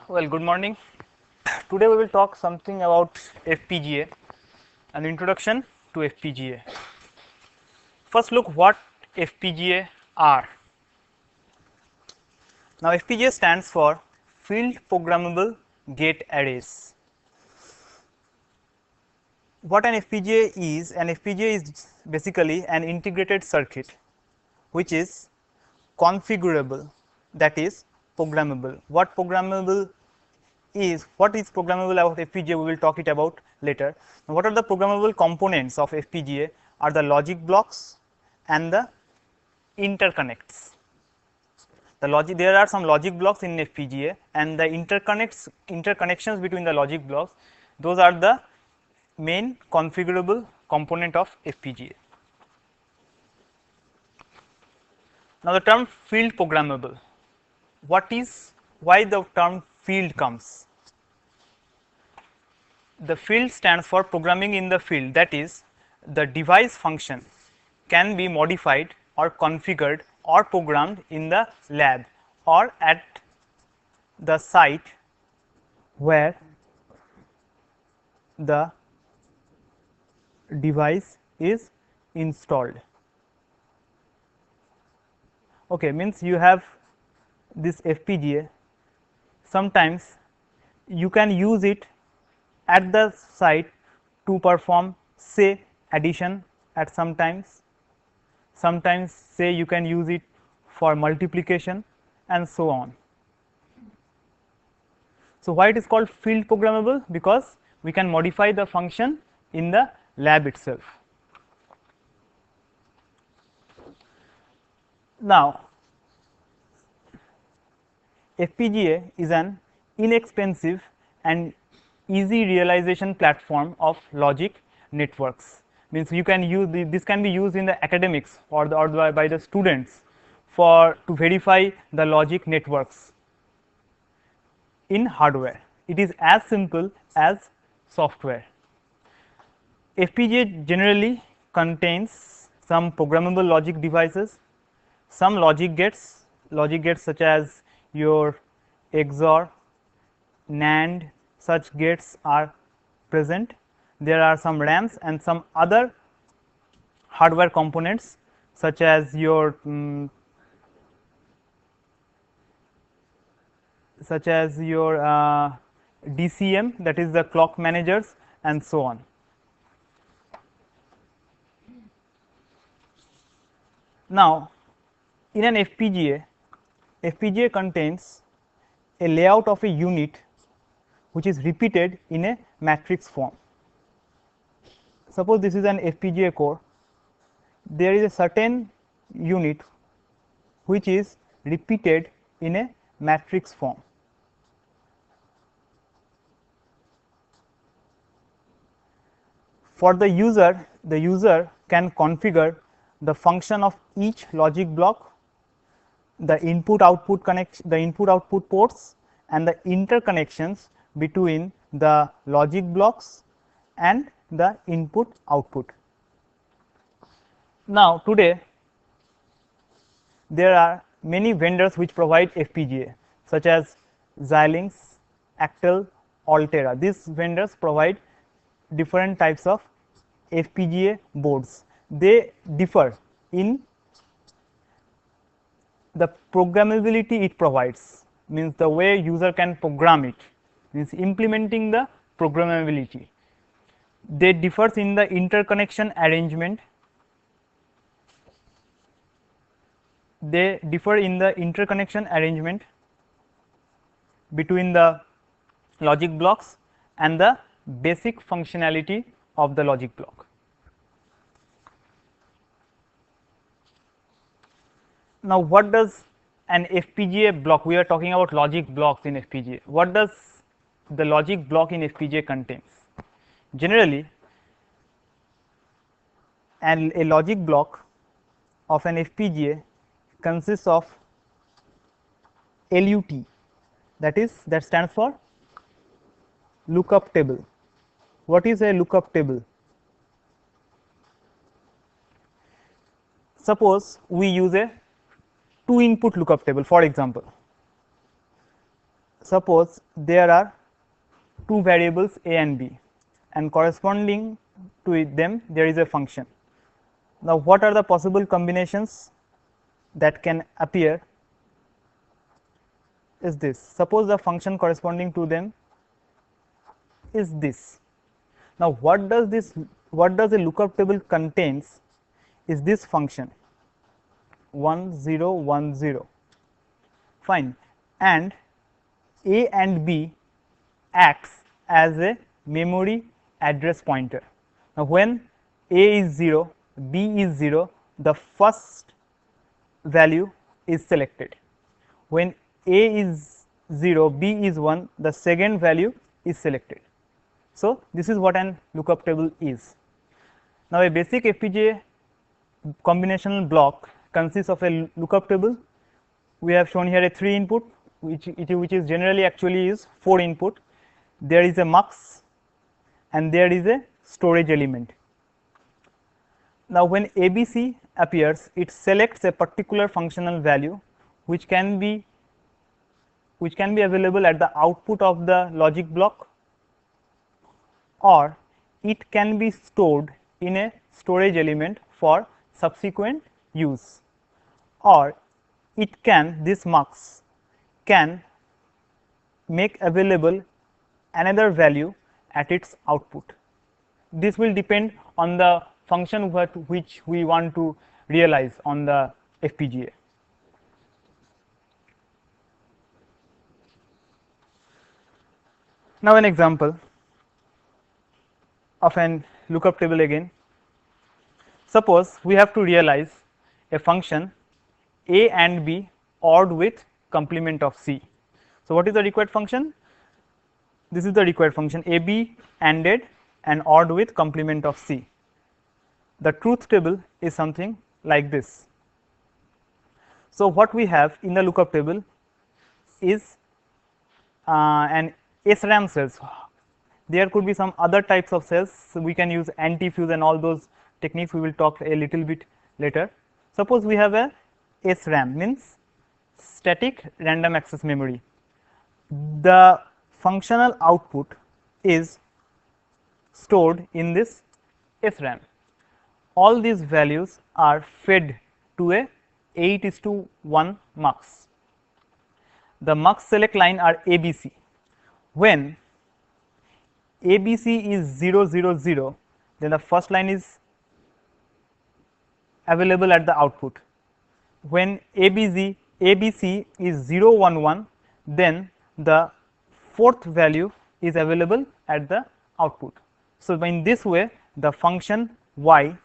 Well, good morning. Today we will talk something about FPGA, an introduction to FPGA. First, look what FPGA are. Now, FPGA stands for Field Programmable Gate Arrays. What an FPGA is? An FPGA is basically an integrated circuit which is configurable, that is programmable. What programmable is, what is programmable about FPGA, we will talk it about later. Now, what are the programmable components of FPGA are the logic blocks and the interconnects. The logic, there are some logic blocks in FPGA and the interconnections between the logic blocks, those are the main configurable component of FPGA. Now, the term field programmable, what is, why the term field comes? The field stands for programming in the field, that is the device function can be modified or configured or programmed in the lab or at the site where the device is installed. Okay, means you have this FPGA, sometimes you can use it at the site to perform say addition at sometimes say you can use it for multiplication and so on. So, why it is called field programmable? Because we can modify the function in the lab itself. Now, FPGA is an inexpensive and easy realization platform of logic networks. Means you can use this can be used in the academics or by the students for to verify the logic networks in hardware. It is as simple as software. FPGA generally contains some programmable logic devices, some logic gates such as your XOR, NAND, such gates are present. There are some RAMs and some other hardware components such as your DCM, that is the clock managers and so on. Now, in an FPGA contains a layout of a unit which is repeated in a matrix form. Suppose this is an FPGA core, there is a certain unit which is repeated in a matrix form. For the user can configure the function of each logic block, the input output ports and the interconnections between the logic blocks and the input output. Now, today there are many vendors which provide FPGA such as Xilinx, Actel, Altera. These vendors provide different types of FPGA boards. They differ in the programmability it provides, means the way user can program it, means implementing the programmability. They differ in the interconnection arrangement. Between the logic blocks and the basic functionality of the logic block. Now, what does an FPGA block, we are talking about logic blocks in FPGA, what does the logic block in FPGA contains? Generally, a logic block of an FPGA consists of LUT, that stands for lookup table. What is a lookup table? Suppose we use a 2 input lookup table, for example. suppose there are two variables a and b, and corresponding to them there is a function. Now, what are the possible combinations that can appear is this. Suppose the function corresponding to them is this. Now, what does a lookup table contains is this function 1 0 1 0, fine, and a and b acts as a memory address pointer. Now, when a is 0, b is 0, the first value is selected. When a is 0, b is 1, the second value is selected. So, this is what an lookup table is. Now, a basic FPGA combinational block consists of a lookup table. We have shown here a 3 input, which is generally actually is 4 input. There is a mux and there is a storage element. Now, when ABC appears, it selects a particular functional value which can be available at the output of the logic block, or it can be stored in a storage element for subsequent use, or this mux can make available another value at its output. This will depend on the function which we want to realize on the FPGA. Now, an example of an lookup table again. Suppose we have to realize a function a and b ORed with complement of c. So, what is the required function? This is the required function ab ANDed and ORed with complement of c. The truth table is something like this. So, what we have in the lookup table is an SRAM cells. There could be some other types of cells, so we can use anti-fuse and all those techniques we will talk a little bit later. Suppose we have a SRAM, means static random access memory. The functional output is stored in this SRAM. All these values are fed to a 8:1 mux. The mux select line are ABC. When ABC is 0 0 0, then the first line is available at the output. When ABC is 0 1 1, then the fourth value is available at the output. So, in this way the function y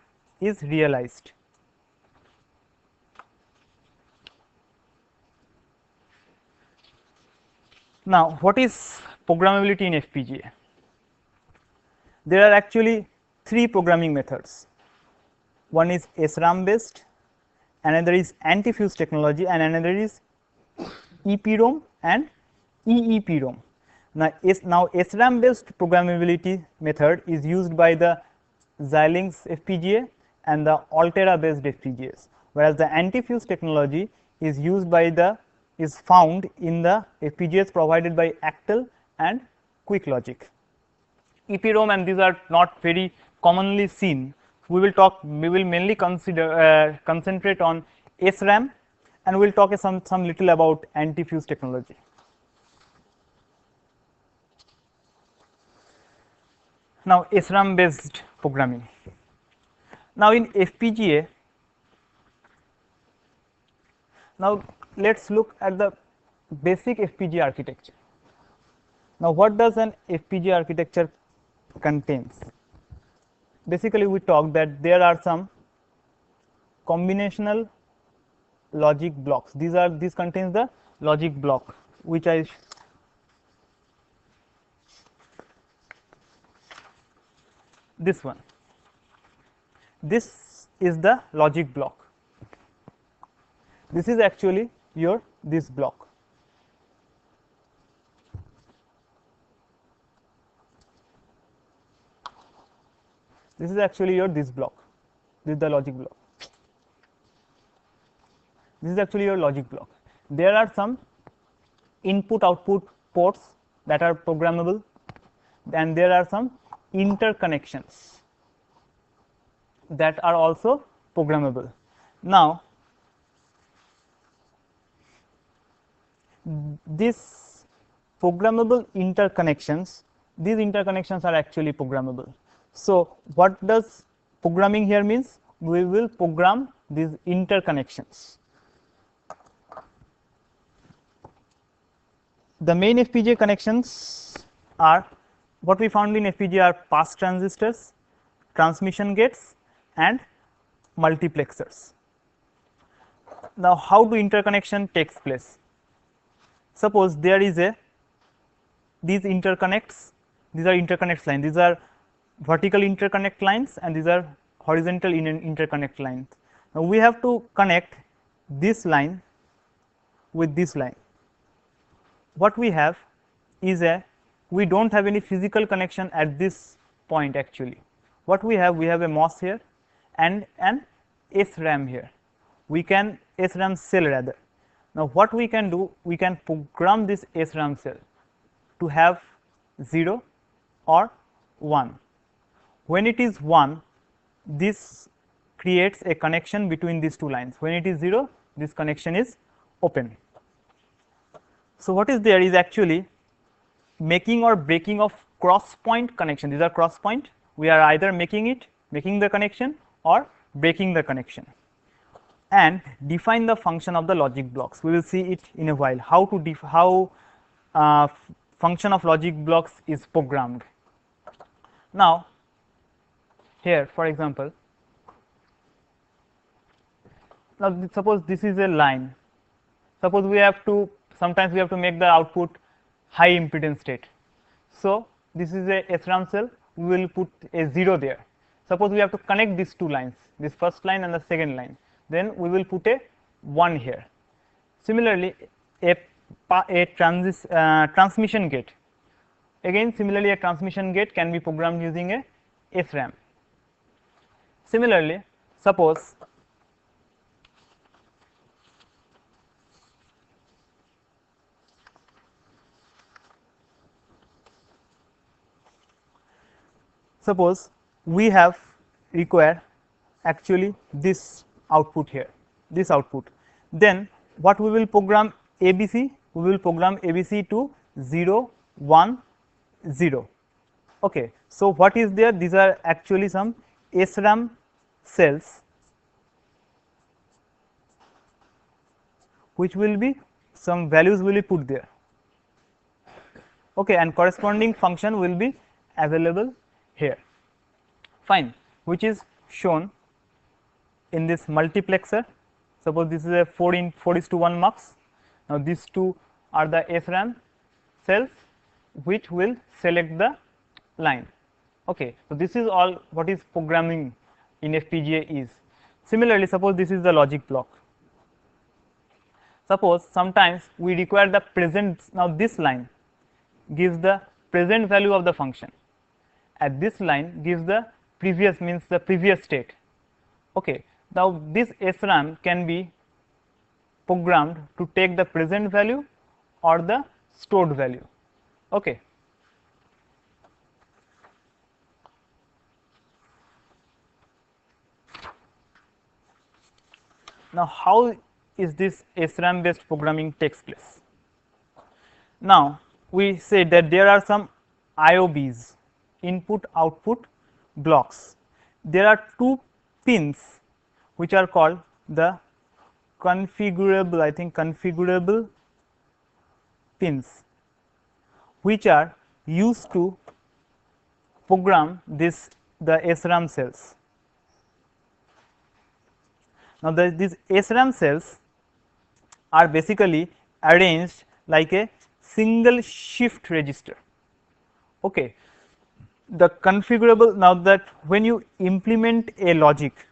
is realized. Now, what is programmability in FPGA? There are actually 3 programming methods. One is SRAM based, another is anti-fuse technology, and another is EPROM and EEPROM. Now, SRAM based programmability method is used by the Xilinx FPGA and the Altera based FPGAs, whereas the anti-fuse technology is found in the FPGAs provided by Actel and QuickLogic. EPROM, and these are not very commonly seen. We will mainly concentrate on SRAM, and we will talk some little about anti-fuse technology. Now, SRAM based programming. Now, in FPGA, now let us look at the basic FPGA architecture. Now, what does an FPGA architecture contains? Basically, we talk that there are some combinational logic blocks. This contains the logic block, which this one. This is the logic block. This is actually your this block. This is actually your this block. This is the logic block. This is actually your logic block. There are some input output ports that are programmable, and there are some interconnections that are also programmable. Now, these programmable interconnections, these interconnections are actually programmable. So, what does programming here means? We will program these interconnections. The main FPGA connections are what we found in FPGA are pass transistors, transmission gates and multiplexers. Now, how do interconnection takes place? Suppose there is a these interconnects, these are interconnect lines, these are vertical interconnect lines and these are horizontal interconnect lines. Now, we have to connect this line with this line. What we have is we do not have any physical connection at this point actually. What we have a MOS here and an SRAM here. We can SRAM cell rather. Now, what we can do, we can program this SRAM cell to have 0 or 1. When it is 1, this creates a connection between these two lines. When it is 0, this connection is open. So, what is there is actually making or breaking of cross point connection. These are cross point. We are either making the connection or breaking the connection, and define the function of the logic blocks. We will see it in a while. How function of logic blocks is programmed. Now, here for example, now suppose this is a line. Suppose we have to sometimes we have to make the output high impedance state. So, this is a SRAM cell, we will put a 0 there. Suppose we have to connect these two lines, this first line and the second line, then we will put a 1 here. Similarly, a transmission gate, again similarly a transmission gate can be programmed using a SRAM. Similarly, suppose we have require actually this output here, this output, then what we will program ABC, we will program ABC to 0 1 0. Okay. So, what is there? These are actually some SRAM cells which will be some values will be put there, okay, and corresponding function will be available here, fine, which is shown in this multiplexer. Suppose this is a 4:1 mux. Now, these two are the SRAM cells which will select the line. Okay. So, this is all what is programming in FPGA is. Similarly, suppose this is the logic block. Suppose sometimes we require the present, now this line gives the present value of the function, at this line gives the previous, means the previous state. Okay. Now, this SRAM can be programmed to take the present value or the stored value. Okay. Now, how is this SRAM based programming takes place? Now, we say that there are some IOBs, input output blocks. There are two pins which are called the configurable, I think configurable pins, which are used to program the SRAM cells. Now, these SRAM cells are basically arranged like a single shift register. Okay. The configurable, now that when you implement a logic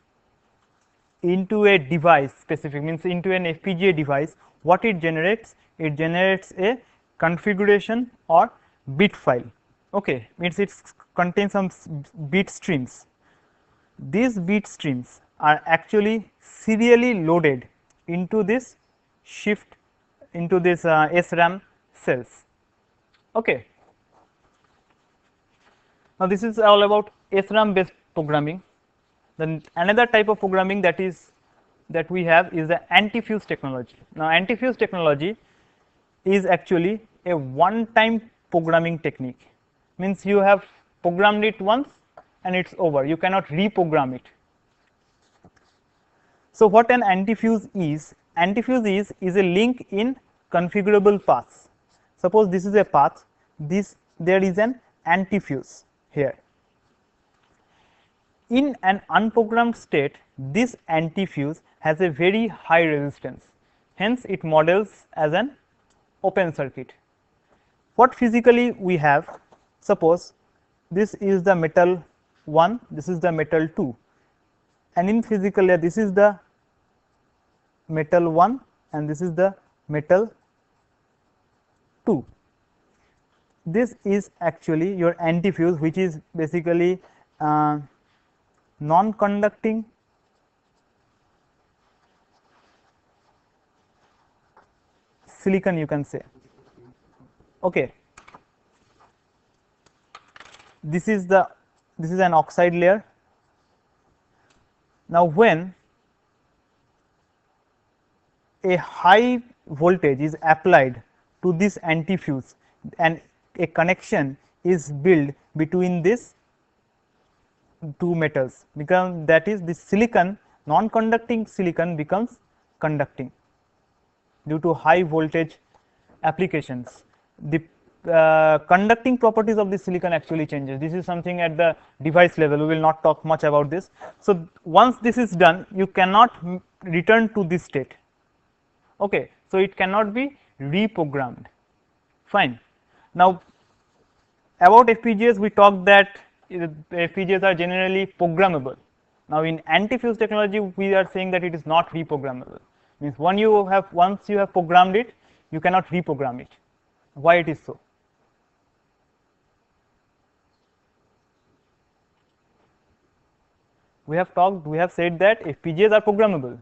into a device specific, means into an FPGA device, what it generates? It generates a configuration or bit file. Okay, means it contains some bit streams. These bit streams are actually serially loaded into this shift, into this SRAM cells. Okay. Now this is all about SRAM based programming. Then another type of programming that we have is the anti-fuse technology. Now anti-fuse technology is actually a one-time programming technique. Means you have programmed it once and it's over. You cannot reprogram it. So what an anti-fuse is? Anti-fuse is a link in configurable paths. Suppose this is a path. There is an anti-fuse here. In an unprogrammed state, this anti-fuse has a very high resistance. Hence, it models as an open circuit. What physically we have? Suppose this is the metal 1, this is the metal 2, and in physical layer this is the metal 1 and this is the metal 2. This is actually your anti-fuse, which is basically non-conducting silicon, you can say. Okay. This is an oxide layer. Now when a high voltage is applied to this anti-fuse and a connection is built between these two metals, that is, the silicon, non-conducting silicon becomes conducting due to high voltage applications. The conducting properties of the silicon actually changes. This is something at the device level. We will not talk much about this. So once this is done, you cannot return to this state. Okay, so it cannot be reprogrammed. Fine. Now about FPGAs, we talked that FPGAs are generally programmable. Now in anti-fuse technology, we are saying that it is not reprogrammable. Means once you have programmed it, you cannot reprogram it. Why it is so? We have said that FPGAs are programmable.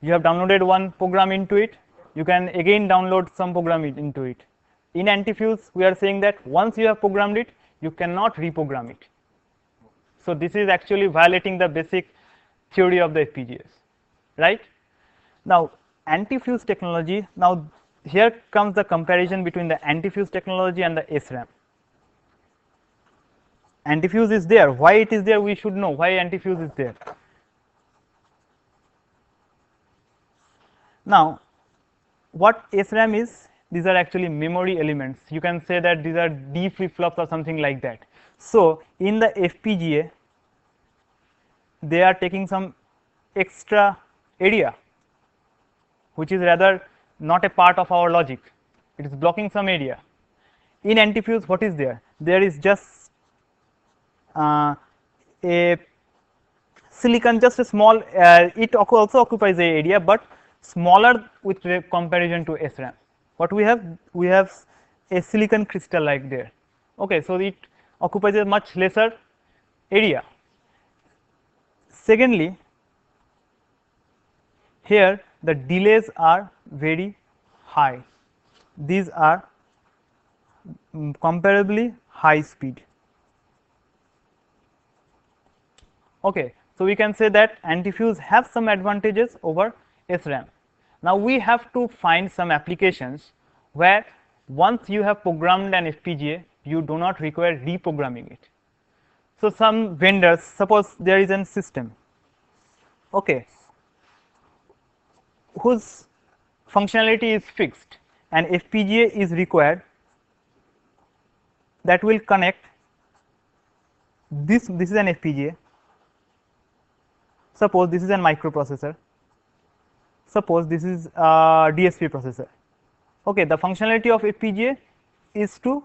You have downloaded one program into it, you can again download some program into it. In anti-fuse, we are saying that once you have programmed it, you cannot reprogram it. So this is actually violating the basic theory of the FPGAs, right? Now anti-fuse technology, now here comes the comparison between the anti-fuse technology and the SRAM. Anti-fuse is there. Why it is there? We should know why anti-fuse is there. Now what SRAM is? These are actually memory elements. You can say that these are D flip-flops or something like that. So in the FPGA, they are taking some extra area, which is rather not a part of our logic. It is blocking some area. In anti-fuse, what is there? There is just a silicon, just a small, it also occupies the area, but smaller with comparison to SRAM. What we have? We have a silicon crystal like there. Okay, so it occupies a much lesser area. Secondly, here the delays are very high. These are comparably high speed. Okay, so we can say that anti-fuse have some advantages over SRAM. Now we have to find some applications where once you have programmed an FPGA, you do not require reprogramming it. So some vendors, suppose there is a system, okay, whose functionality is fixed and FPGA is required that will connect this is an FPGA. Suppose this is a microprocessor. Suppose this is a DSP processor. Okay, the functionality of FPGA is to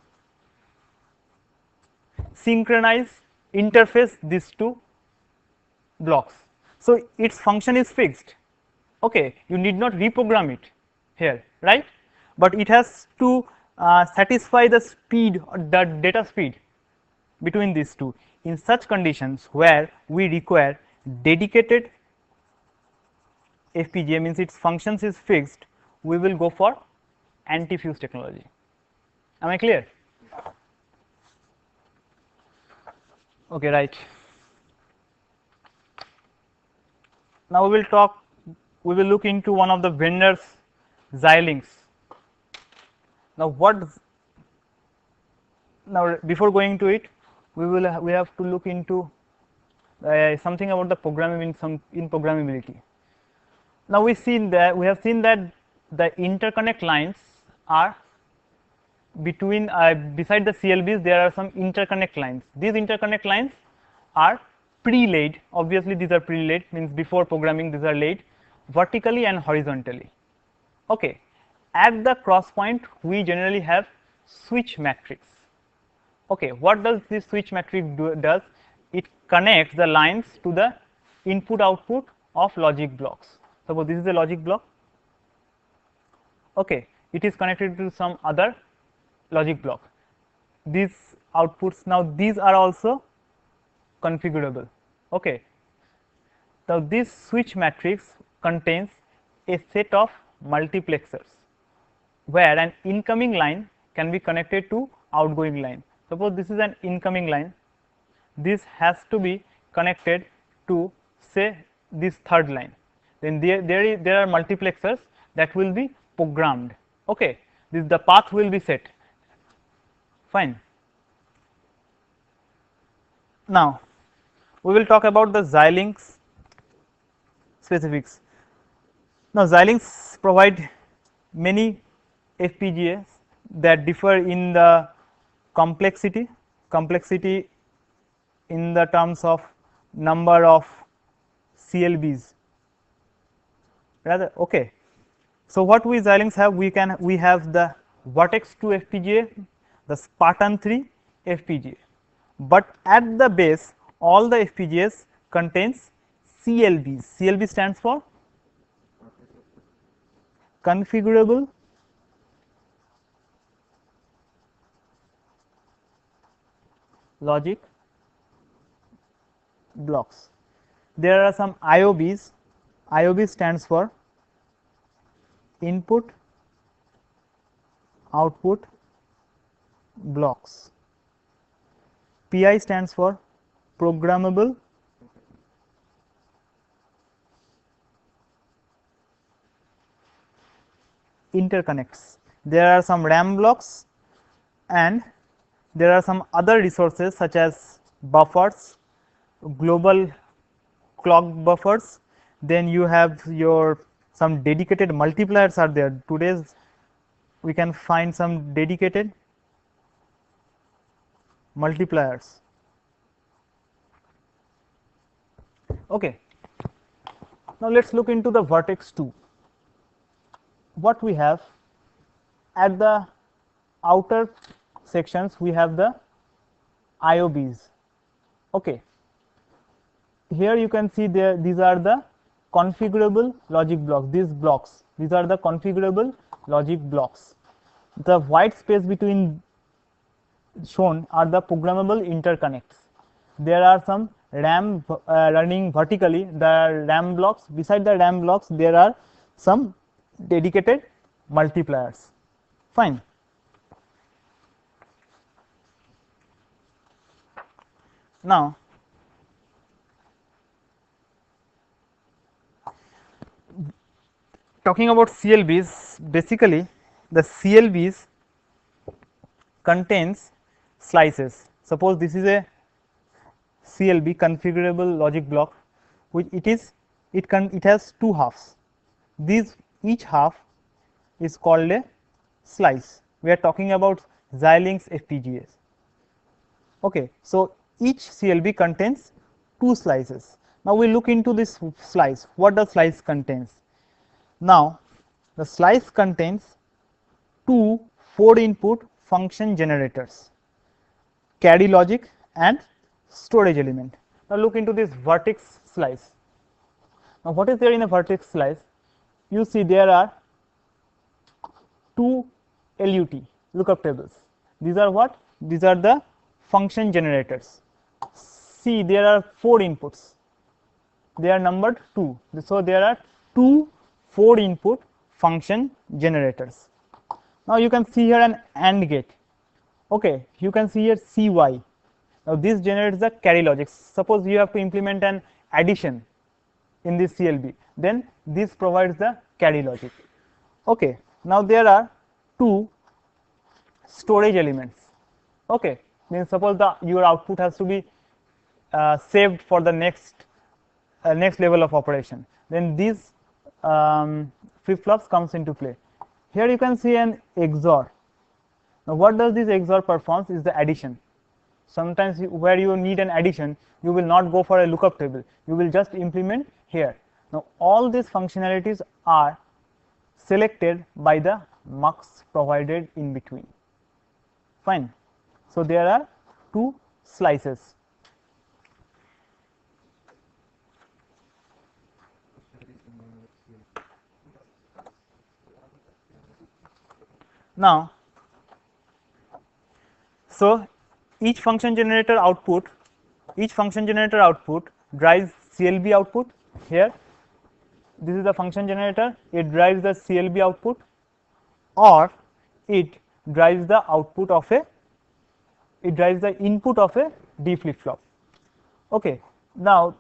synchronize, interface these two blocks. So its function is fixed. Okay, you need not reprogram it here, right? But it has to satisfy the speed, the data speed between these two. In such conditions where we require dedicated FPGA, means its functions is fixed, we will go for anti-fuse technology. Am I clear? Okay, right. Now we will look into one of the vendors, Xilinx. Now now before going to it, we have to look into something about the programming in programmability. Now we have seen that the interconnect lines are between beside the CLBs there are some interconnect lines. These interconnect lines are pre-laid. Obviously these are pre-laid, means before programming these are laid vertically and horizontally. Okay. At the cross point we generally have switch matrix. Okay, what does this switch matrix does? It connects the lines to the input output of logic blocks. Suppose this is a logic block. Okay, it is connected to some other logic block. These outputs, now these are also configurable. Okay, now this switch matrix contains a set of multiplexers where an incoming line can be connected to outgoing line. Suppose this is an incoming line, this has to be connected to say this third line, then there are multiplexers that will be programmed. Okay, the path will be set. Fine. Now we will talk about the Xilinx specifics. Now Xilinx provide many FPGAs that differ in the complexity in the terms of number of CLBs rather. Okay, so what we Xilinx have, we have the Vertex 2 FPGA, the Spartan 3 FPGA, but at the base all the FPGAs contains CLBs. CLB stands for configurable logic blocks. There are some IOBs. IOB stands for input output blocks. PI stands for programmable interconnects. There are some RAM blocks and there are some other resources such as buffers, global clock buffers, then you have your some dedicated multipliers are there. Today's we can find some dedicated multipliers. Okay. Now let us look into the Vertex 2. What we have at the outer sections, we have the IOBs. Okay, here you can see there these are the configurable logic blocks. These are the configurable logic blocks. The white space between shown are the programmable interconnects. There are some RAM running vertically, the RAM blocks. Beside the RAM blocks there are some dedicated multipliers. Fine. Now talking about CLBs, basically the CLBs contains slices. Suppose this is a CLB, configurable logic block, which it has two halves. Each half is called a slice. We are talking about Xilinx FPGAs. Okay, so each CLB contains two slices. Now we look into this slice. What the slice contains? Now the slice contains two 4-input function generators, carry logic and storage element. Now look into this vertex slice. Now what is there in a vertex slice? You see there are two LUT lookup tables. These are what? These are the function generators. See, there are 4 inputs. They are numbered 2. So there are two 4-input function generators. Now you can see here an AND gate. Okay, you can see here CY. Now this generates the carry logic. Suppose you have to implement an addition in this CLB, then this provides the carry logic. Okay. Now there are two storage elements. Okay, means suppose your output has to be saved for the next level of operation, then these flip flops comes into play. Here you can see an XOR. Now what does this XOR performs is the addition. Sometimes where you need an addition, you will not go for a lookup table, you will just implement here. Now all these functionalities are selected by the mux provided in between. Fine. So there are two slices. Now, so each function generator output drives CLB output. Here this is the function generator, it drives the CLB output, or it drives the output of a input of a D flip flop. Okay. Now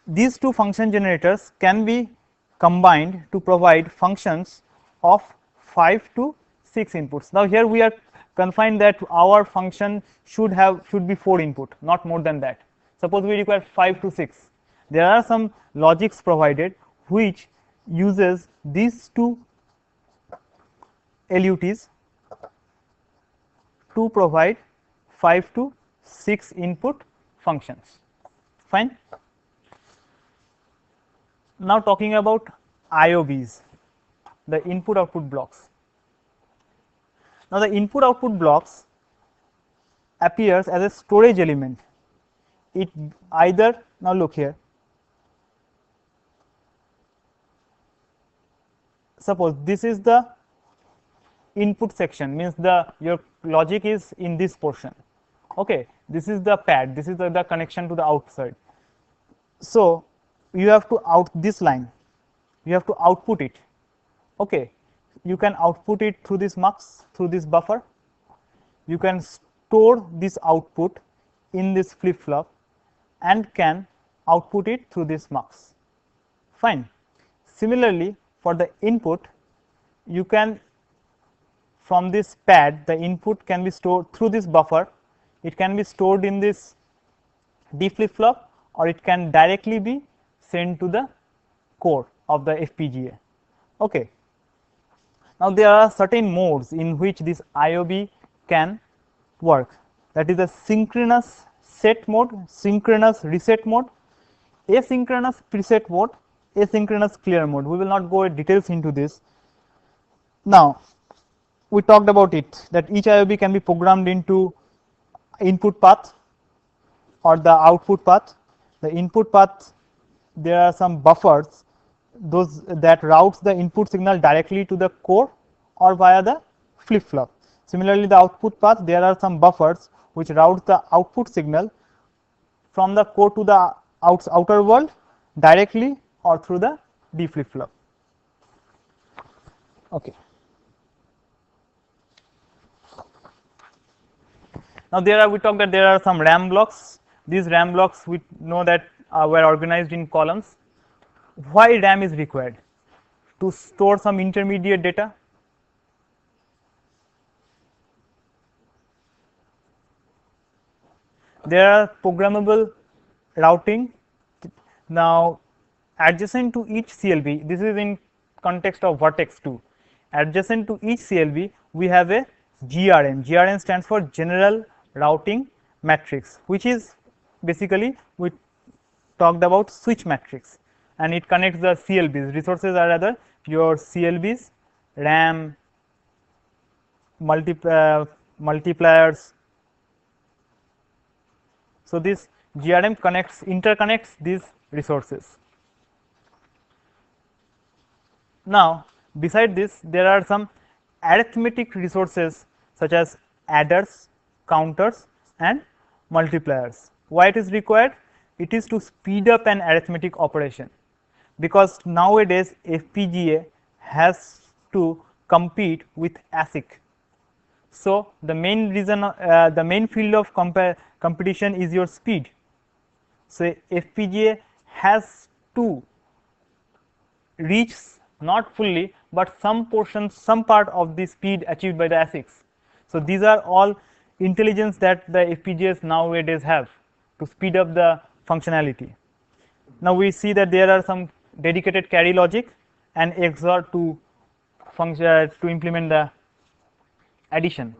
these two function generators can be combined to provide functions of 5 to 6 inputs. Now here we are confined that our function should be 4 input, not more than that. Suppose we require 5 to 6. There are some logics provided which uses these two LUTs to provide 5 to 6 input functions. Fine. Now talking about IOBs, the input output blocks. Now the input output blocks appears as a storage element. It either, now look here, suppose this is the input section, means your logic is in this portion. Okay, this is the pad, this is the connection to the outside. So you have to this line, you have to output it. Okay, you can output it through this mux, through this buffer. You can store this output in this flip flop and can output it through this mux. Fine. Similarly, for the input, you can, from this pad, the input can be stored through this buffer. It can be stored in this D flip flop, or it can directly be sent to the core of the FPGA. Okay. Now there are certain modes in which this IOB can work. That is the synchronous set mode, synchronous reset mode, asynchronous preset mode, asynchronous clear mode. We will not go into details into this. Now we talked about it, that each IOB can be programmed into input path or the output path. The input path, there are some buffers, those that routes the input signal directly to the core or via the flip flop. Similarly, the output path, there are some buffers which route the output signal from the core to the outer world directly or through the D flip flop. Okay. Now we talked that there are some RAM blocks. These RAM blocks, we know that were organized in columns. Why RAM is required? To store some intermediate data. There are programmable routing. Now adjacent to each CLB, this is in context of vertex 2, adjacent to each CLB we have a GRM. GRM stands for general routing matrix, which is basically, we talked about switch matrix, and it connects the CLBs. Resources are rather your CLBs, RAM, multipliers. So this GRM interconnects these resources. Now beside this, there are some arithmetic resources such as adders, counters and multipliers. Why it is required? It is to speed up an arithmetic operation, because nowadays FPGA has to compete with ASIC. So, the main reason the main field of competition is your speed. So, FPGA has to reach not fully, but some portion, some part of the speed achieved by the ASICs. So, these are all intelligence that the FPGAs nowadays have to speed up the functionality. Now, we see that there are some dedicated carry logic and XOR to function to implement the addition.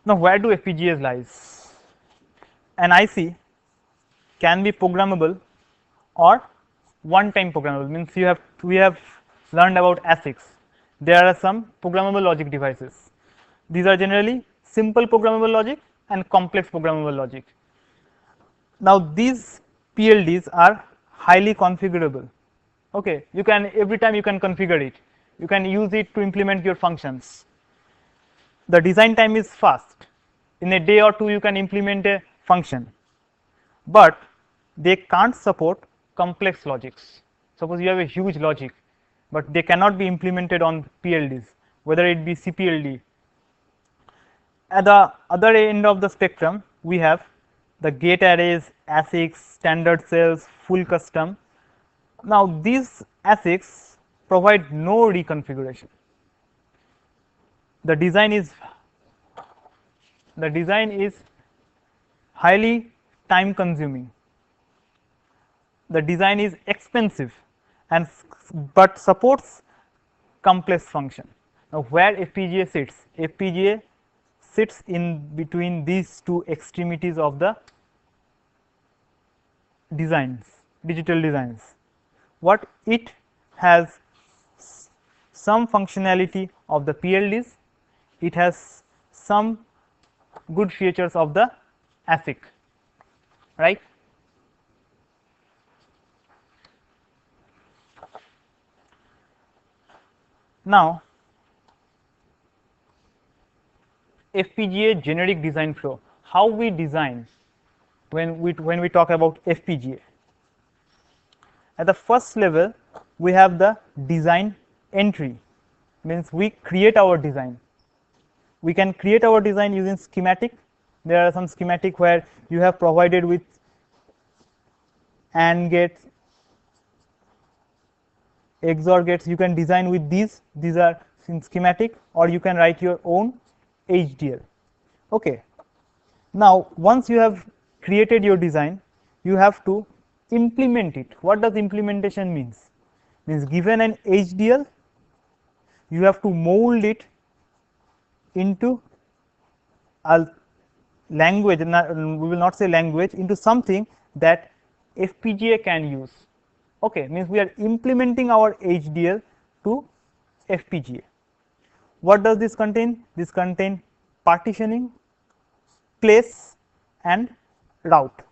Now, where do FPGAs lies? An IC can be programmable or one-time programmable, means we have learned about ASICs. There are some programmable logic devices. These are generally simple programmable logic and complex programmable logic. Now, these PLDs are highly configurable. Okay, you can every time you can configure it, you can use it to implement your functions. The design time is fast. In a day or two, you can implement a function, but they can't support complex logics. Suppose you have a huge logic, but they cannot be implemented on PLDs, whether it be CPLD. At the other end of the spectrum, we have the gate arrays, ASICs, standard cells, full custom. Now, these ASICs provide no reconfiguration. The design is highly time consuming. The design is expensive and but supports complex function. Now, where FPGA sits? FPGA sits in between these two extremities of the designs, digital designs. What it has some functionality of the PLDs, it has some good features of the ASIC, right? Now, FPGA generic design flow, how we design when we talk about FPGA. At the first level, we have the design entry, means we create our design. We can create our design using schematic. There are some schematic where you have provided with AND gates, XOR gates. You can design with these are in schematic, or you can write your own HDL. Okay. Now, once you have created your design, you have to implement it. What does implementation means? Means given an HDL, you have to mold it into a language, we will not say language, into something that FPGA can use. Okay, means we are implementing our HDL to FPGA. What does this contain? This contain partitioning, place and route.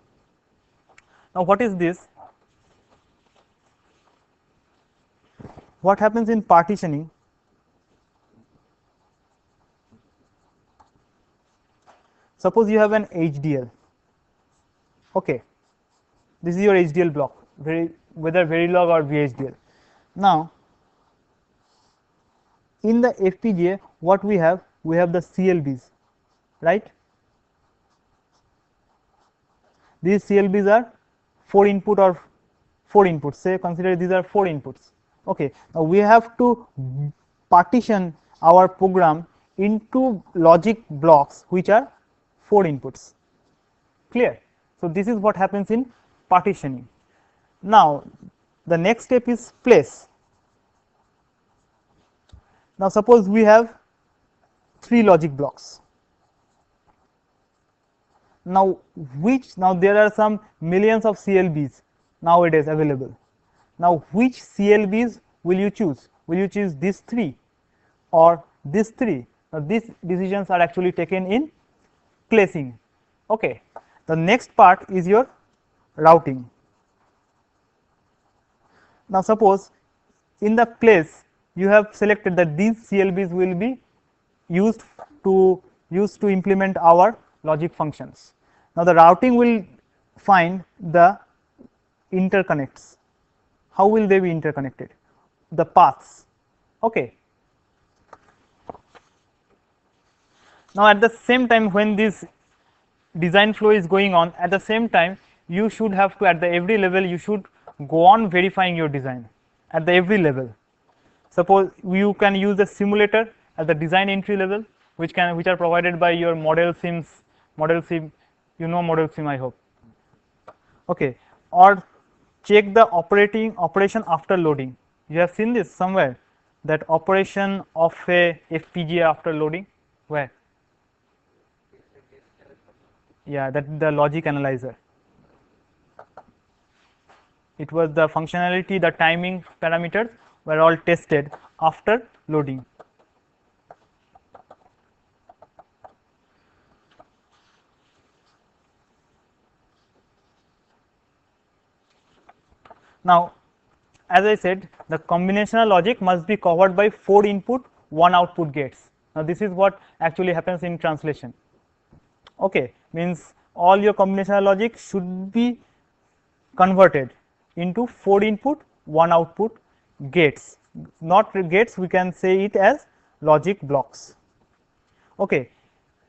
Now, what is this? What happens in partitioning? Suppose you have an HDL. Okay, this is your HDL block, whether Verilog or VHDL. Now, in the FPGA, what we have? We have the CLBs, right? These CLBs are 4 input or 4 inputs. Say, consider these are 4 inputs. Okay, now we have to partition our program into logic blocks which are 4 inputs. Clear? So, this is what happens in partitioning. Now, the next step is place. Now, suppose we have 3 logic blocks. Now, there are some millions of CLBs nowadays available. Now, which CLBs will you choose? Will you choose these 3 or these 3? Now, these decisions are actually taken in placing. Okay. The next part is your routing. Now, suppose in the place you have selected that these CLBs will be used to implement our logic functions. Now, the routing will find the interconnects. How will they be interconnected? The paths. Okay. Now at the same time, when this design flow is going on, at the same time you should have to, at the every level you should go on verifying your design at the every level. Suppose you can use a simulator at the design entry level, which are provided by your model sim, you know model sim, I hope. Okay. Or check the operation after loading. You have seen this somewhere, that operation of a FPGA after loading. Where? Yeah, that the logic analyzer. It was the functionality, the timing parameters were all tested after loading. Now, as I said, the combinational logic must be covered by 4 input, 1 output gates. Now, this is what actually happens in translation. Okay, means all your combinational logic should be converted into 4 input, 1 output gates. Not gates, we can say it as logic blocks. Okay,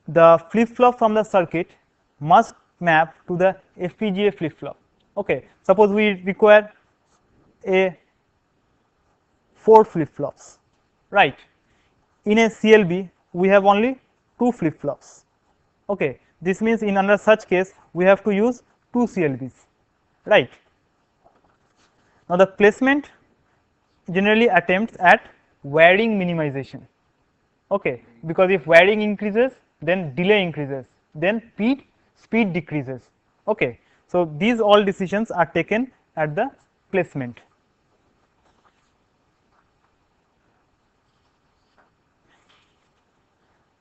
the flip flop from the circuit must map to the FPGA flip flop. Okay, suppose we require a 4 flip flops, right? In a CLB we have only 2 flip flops. Okay, this means in under such case we have to use 2 CLBs, right? Now the placement generally attempts at wiring minimization. Okay, because if wiring increases, then delay increases, then speed decreases. Okay, so these all decisions are taken at the placement.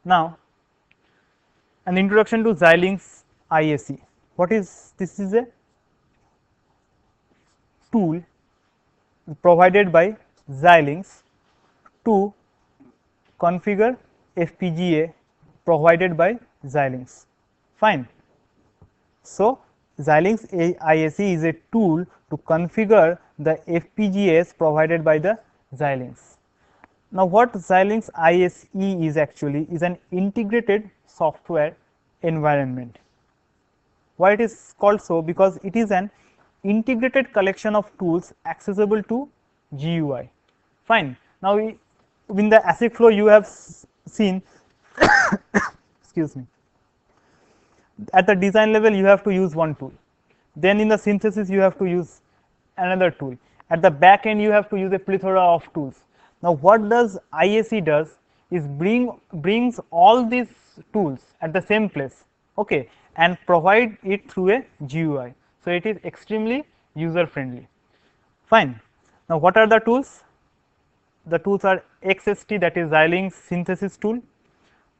Now, an introduction to Xilinx IAC. What is this? Is a tool provided by Xilinx to configure FPGA provided by Xilinx. Fine. So, Xilinx IAC is a tool to configure the FPGAs provided by the Xilinx. Now, what Xilinx ISE is actually is an integrated software environment. Why it is called so? Because it is an integrated collection of tools accessible to GUI. Fine. Now, in the ASIC flow you have seen excuse me, at the design level you have to use one tool, then in the synthesis you have to use another tool, at the back end you have to use a plethora of tools. Now, what does IAC does is brings all these tools at the same place, okay, and provide it through a GUI. So, it is extremely user friendly. Fine. Now, what are the tools? The tools are XST, that is Xilinx synthesis tool,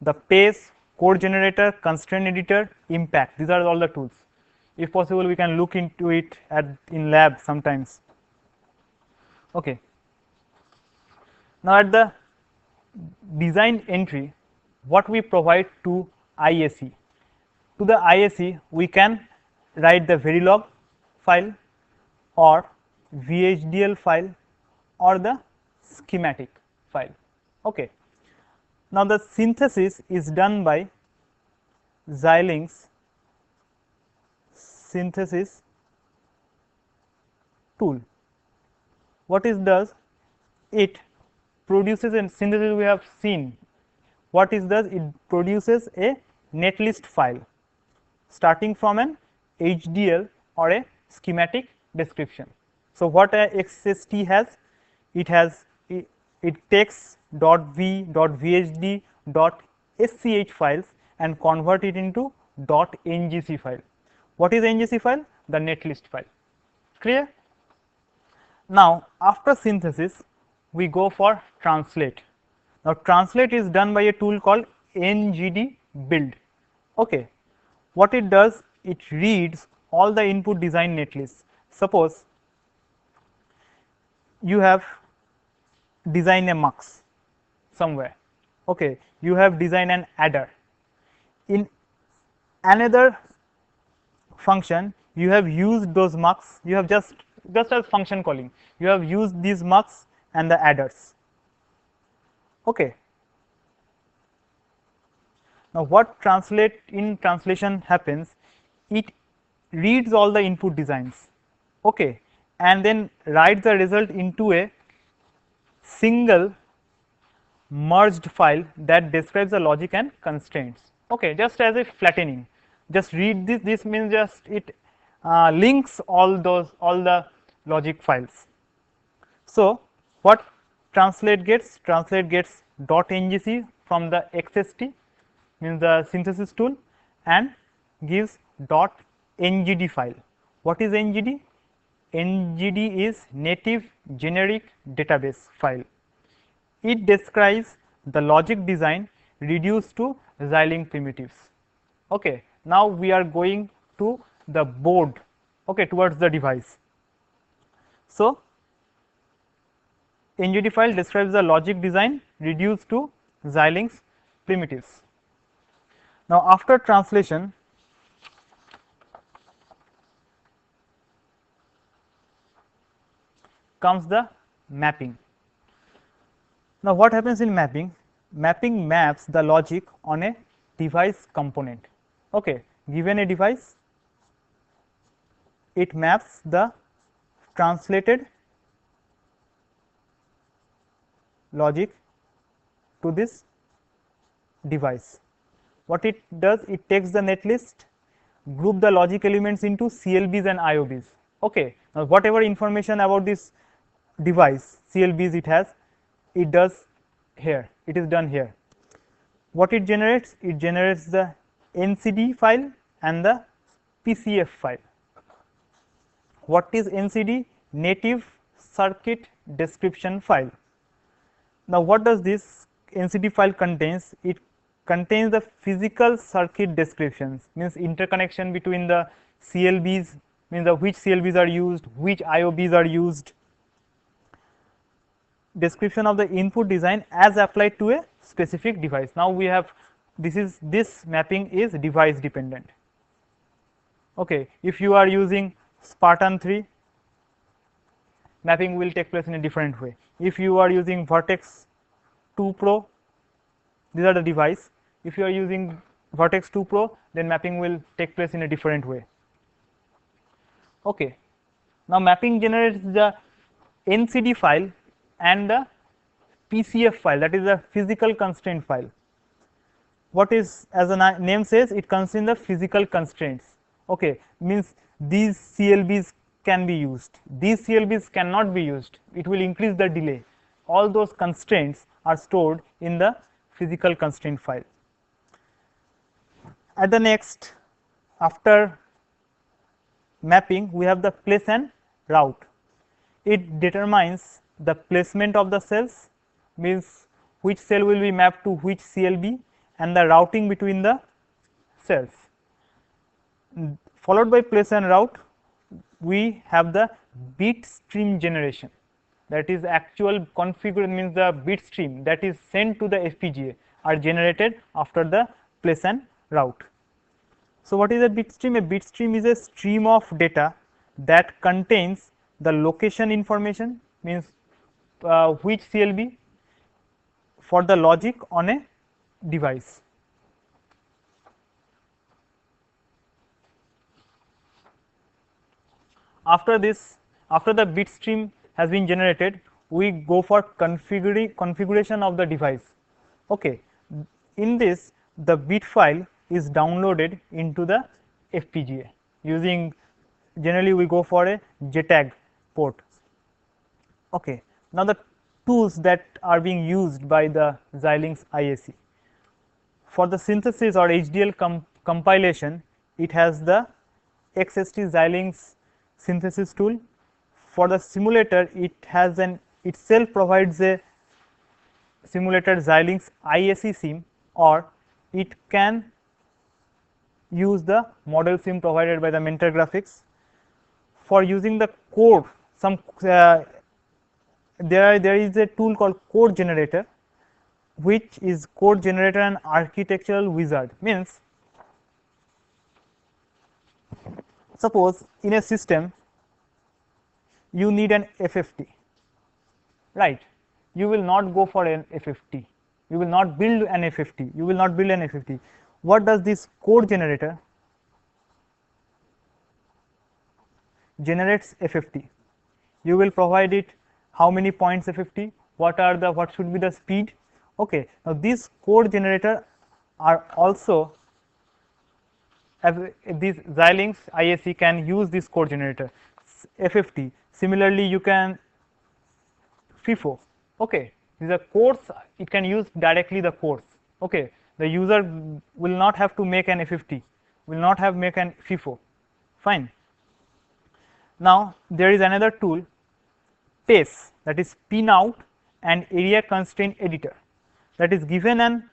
the PACE, code generator, constraint editor, impact. These are all the tools. If possible, we can look into it in lab sometimes. Okay. Now, at the design entry, what we provide to IAC? To the IAC, we can write the Verilog file or VHDL file or the schematic file. Okay. Now, the synthesis is done by Xilinx synthesis tool. What it does? It produces a synthesis. We have seen what it does. It produces a netlist file starting from an HDL or a schematic description. So, what a XST has? It takes .v, .vhd, .sch files and convert it into .ngc file. What is ngc file? The netlist file. Clear? Now, after synthesis, we go for translate. Now, translate is done by a tool called ngd build. Okay. What it does? It reads all the input design netlists. Suppose you have designed a mux somewhere. Okay. You have designed an adder. In another function, you have used those mux. You have just as function calling. You have used these mux and the adders. Okay. Now, what translation happens, it reads all the input designs, okay, and then writes the result into a single merged file that describes the logic and constraints. Okay, just as a flattening, just read this. This means just it links all the logic files. So, what translate gets? Translate gets .ngc from the XST, means the synthesis tool, and gives .ngd file. What is ngd? ngd is native generic database file. It describes the logic design reduced to Xilinx primitives. Okay. Now, we are going to the board, okay, towards the device. So, ngd file describes the logic design reduced to Xilinx primitives. Now, after translation, comes the mapping. Now, what happens in mapping? Mapping maps the logic on a device component. Okay, given a device, it maps the translated logic to this device. What it does? It takes the netlist, group the logic elements into CLBs and IOBs. Okay, now whatever information about this device, CLBs it has, it does here, it is done here. What it generates? It generates the NCD file and the PCF file. What is NCD? Native circuit description file. Now, what does this NCD file contains? It contains the physical circuit descriptions, means interconnection between the CLBs, means the which CLBs are used, which IOBs are used, description of the input design as applied to a specific device. Now, we have this mapping is device dependent. Okay, if you are using Spartan 3, mapping will take place in a different way. If you are using Vertex 2 Pro, these are the device. If you are using Vertex 2 Pro, then mapping will take place in a different way. Okay. Now, mapping generates the NCD file and the PCF file, that is the physical constraint file. What is, as the name says, it contains the physical constraints. Okay, means these CLBs can be used, these CLBs cannot be used, it will increase the delay. All those constraints are stored in the physical constraint file. At the next, after mapping, we have the place and route. It determines the placement of the cells, means which cell will be mapped to which CLB, and the routing between the cells. Followed by place and route, we have the bit stream generation, that is actual configuration, means the bit stream that is sent to the FPGA are generated after the place and route. So, what is a bit stream? A bit stream is a stream of data that contains the location information, means which CLB for the logic on a device. After this, after the bit stream has been generated, we go for configuration of the device. Okay. In this, the bit file is downloaded into the FPGA using, generally we go for a JTAG port. Okay. Now, the tools that are being used by the Xilinx IAC. For the synthesis or HDL compilation, it has the XST Xilinx synthesis tool. For the simulator, it has itself provides a simulator Xilinx IAC sim, or it can use the model sim provided by the Mentor Graphics. For using the code, there is a tool called code generator, which is code generator and architectural wizard. Means, suppose in a system you need an FFT, right? You will not go for an FFT, You will not build an FFT. You will not build an FFT. What does this code generator generates FFT? You will provide it how many points FFT, what should be the speed. Okay, now these code generator are also, these Xilinx ISE can use this code generator FFT. Similarly, you can FIFO. Okay, these are codes. It can use directly the codes. Okay, the user will not have to make an FFT, will not have make an FIFO. Fine. Now there is another tool, PACE, that is pin out and area constraint editor, that is given an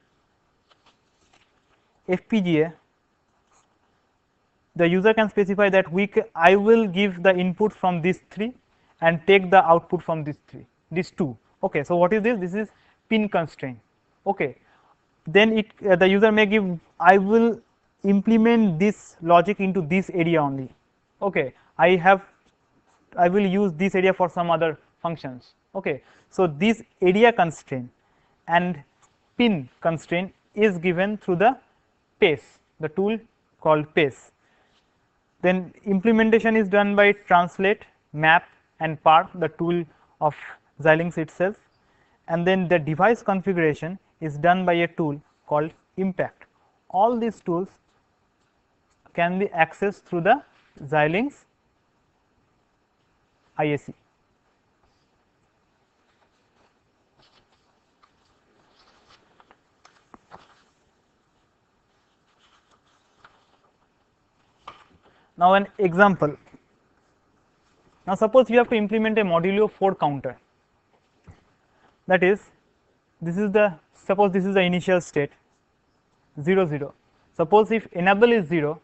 FPGA. The user can specify that I will give the input from these 3 and take the output from these 2. Okay, so what is this? This is pin constraint. Okay, then the user may give, I will implement this logic into this area only. Okay, I will use this area for some other functions. Okay, so this area constraint and pin constraint is given through the PACE, the tool called PACE. Then implementation is done by translate, map and park, the tool of Xilinx itself, and then the device configuration is done by a tool called impact. All these tools can be accessed through the Xilinx ISE. Now an example. Now suppose you have to implement a modulo 4 counter. That is, suppose this is the initial state 0 0. Suppose if enable is 0,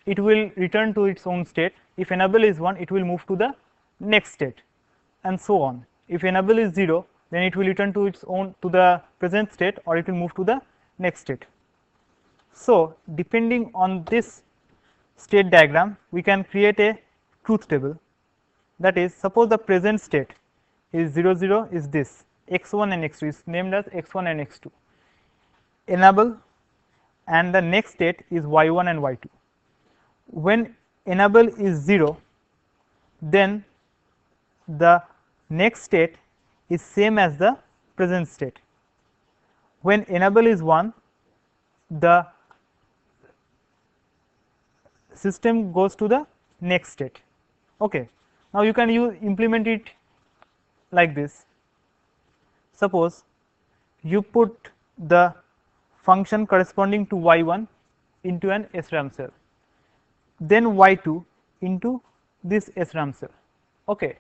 it will return to its own state. If enable is 1, it will move to the next state, and so on. If enable is 0, then it will return to the present state, or it will move to the next state. So depending on this state diagram, we can create a truth table. That is, suppose the present state is 0 0 is this, x1 and x2 is named as x1 and x2. Enable, and the next state is y1 and y2. When enable is 0, then the next state is same as the present state. When enable is 1, the system goes to the next state. Okay. Now you can implement it like this. Suppose you put the function corresponding to y1 into an SRAM cell, then y2 into this SRAM cell. Okay.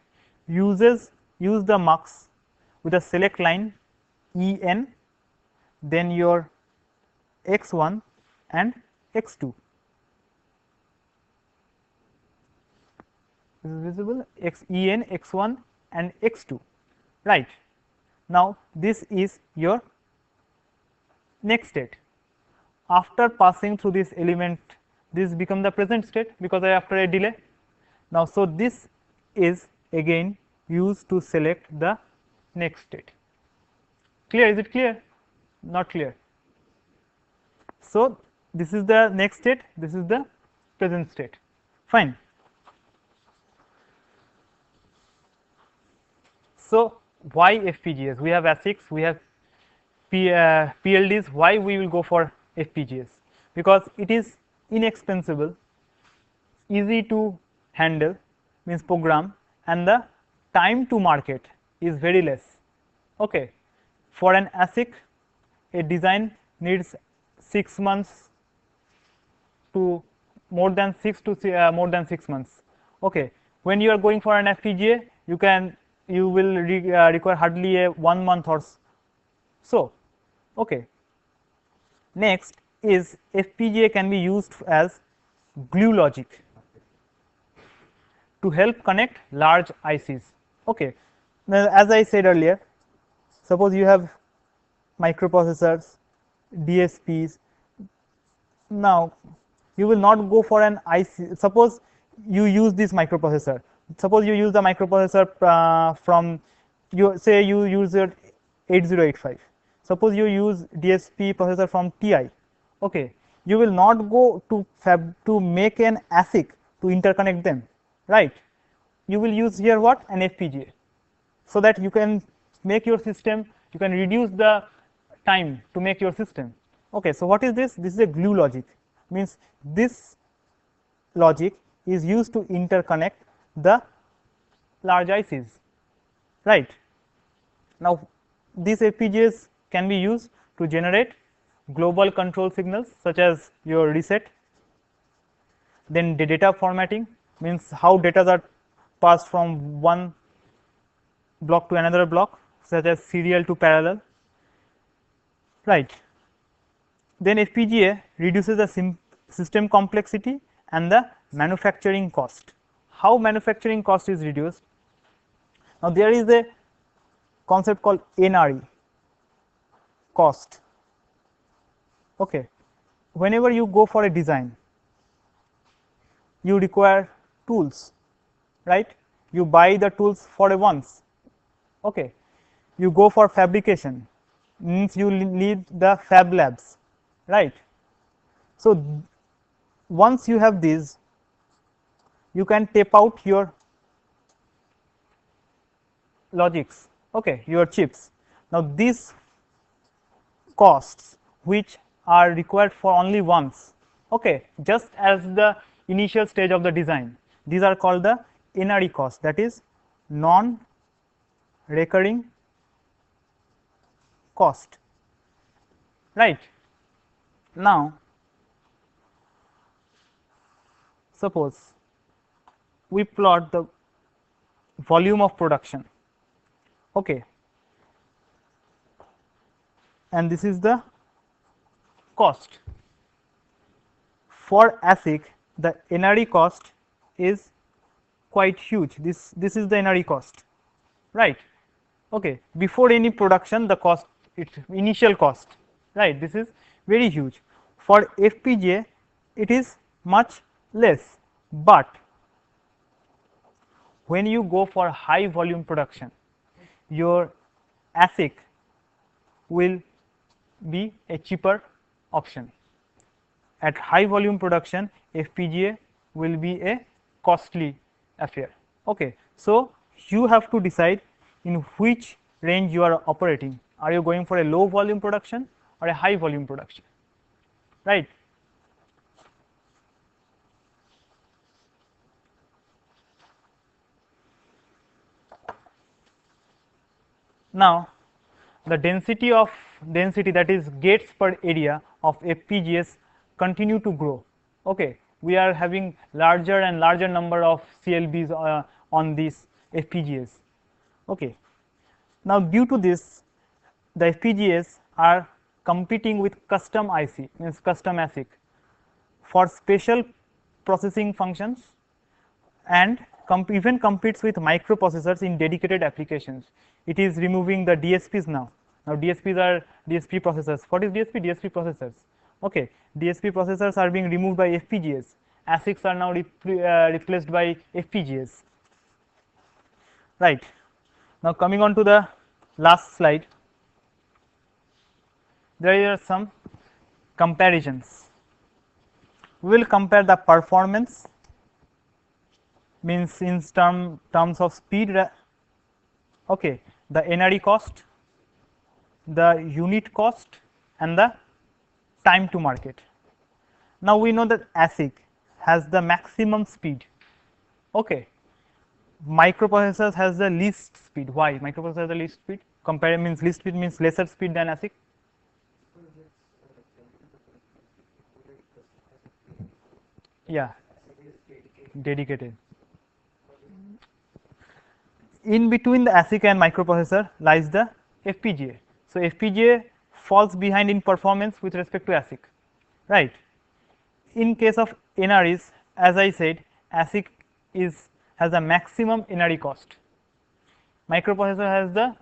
Use the mux with a select line en, then your x1 and x2. This is visible, en, x1 and x2, right. Now this is your next state. After passing through this element, this become the present state because after a delay. Now so this is again used to select the next state. Clear? Is it clear? Not clear. So this is the next state, this is the present state. Fine. So why FPGAs? We have ASICs, we have PLDs. Why we will go for FPGAs? Because it is inexpensive, easy to handle, means program, and the time to market is very less. Okay. For an ASIC, a design needs 6 months to more than 6 months. Okay. When you are going for an FPGA, you will require hardly a 1 month or so. Okay. Next is FPGA can be used as glue logic to help connect large ICs. Okay. Now, as I said earlier, suppose you have microprocessors, DSPs. Now you will not go for an IC. Suppose you use this microprocessor. Suppose you use the microprocessor from you use your 8085. suppose you use DSP processor from TI, okay, you will not go to make an ASIC to interconnect them, right? You will use here what? An FPGA, so that you can make your system, you can reduce the time to make your system. Okay, so what is this? This is a glue logic, means this logic is used to interconnect the large ICs, right? Now these FPGAs can be used to generate global control signals such as your reset, then the data formatting, means how data are passed from one block to another block, such as serial to parallel, right? Then FPGA reduces the system complexity and the manufacturing cost. How manufacturing cost is reduced? Now there is a concept called NRE, cost. Okay, whenever you go for a design, you require tools, right? You buy the tools for a once. Okay, you go for fabrication, means you need the fab labs, right? So once you have these, you can tape out your logics, okay, your chips. Now these costs which are required for only once, okay, just as the initial stage of the design, these are called the NRE cost, that is non recurring cost, right? Now suppose we plot the volume of production, okay, and this is the cost. For ASIC, the NRE cost is quite huge. This is the NRE cost, right? Okay, before any production, the cost, its initial cost, right? This is very huge. For FPGA, it is much less, but when you go for high volume production, your ASIC will be a cheaper option. At high volume production, FPGA will be a costly affair. Okay, so you have to decide in which range you are operating. Are you going for a low volume production or a high volume production, right? Now the density that is gates per area of FPGAs continue to grow. Okay, we are having larger and larger number of CLBs on these FPGAs. Okay, now due to this, the FPGAs are competing with custom IC, means custom ASIC, for special processing functions, and even competes with microprocessors in dedicated applications. It is removing the DSPs now. Now DSPs are DSP processors. What is DSP? DSP processors. Okay, DSP processors are being removed by FPGAs. ASICs are now replaced by FPGAs. Right. Now coming on to the last slide, there are some comparisons. We will compare the performance, means in terms of speed, okay, the NRE cost, the unit cost, and the time to market. Now we know that ASIC has the maximum speed. Okay, microprocessors has the least speed. Why microprocessor has the least speed? Compare means least speed means lesser speed than ASIC. Yeah, dedicated. In between the ASIC and microprocessor lies the FPGA. So FPGA falls behind in performance with respect to ASIC, right? In case of NREs, as I said, ASIC has a maximum NRE cost. Microprocessor has the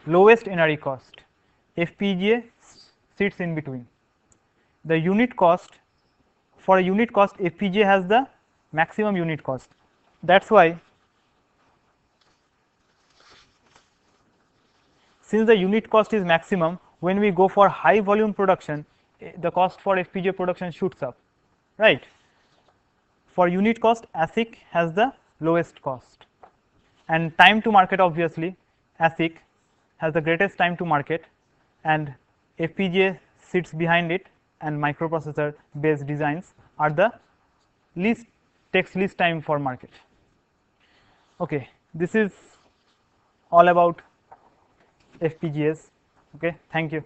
lowest NRE cost. FPGA sits in between. The unit cost, for a unit cost, FPGA has the maximum unit cost. That's why, since the unit cost is maximum, when we go for high volume production, the cost for FPGA production shoots up, right? For unit cost, ASIC has the lowest cost, and time to market, obviously ASIC has the greatest time to market, and FPGA sits behind it, and microprocessor based designs are the takes least time for market. Okay, this is all about FPGAs. Okay, thank you.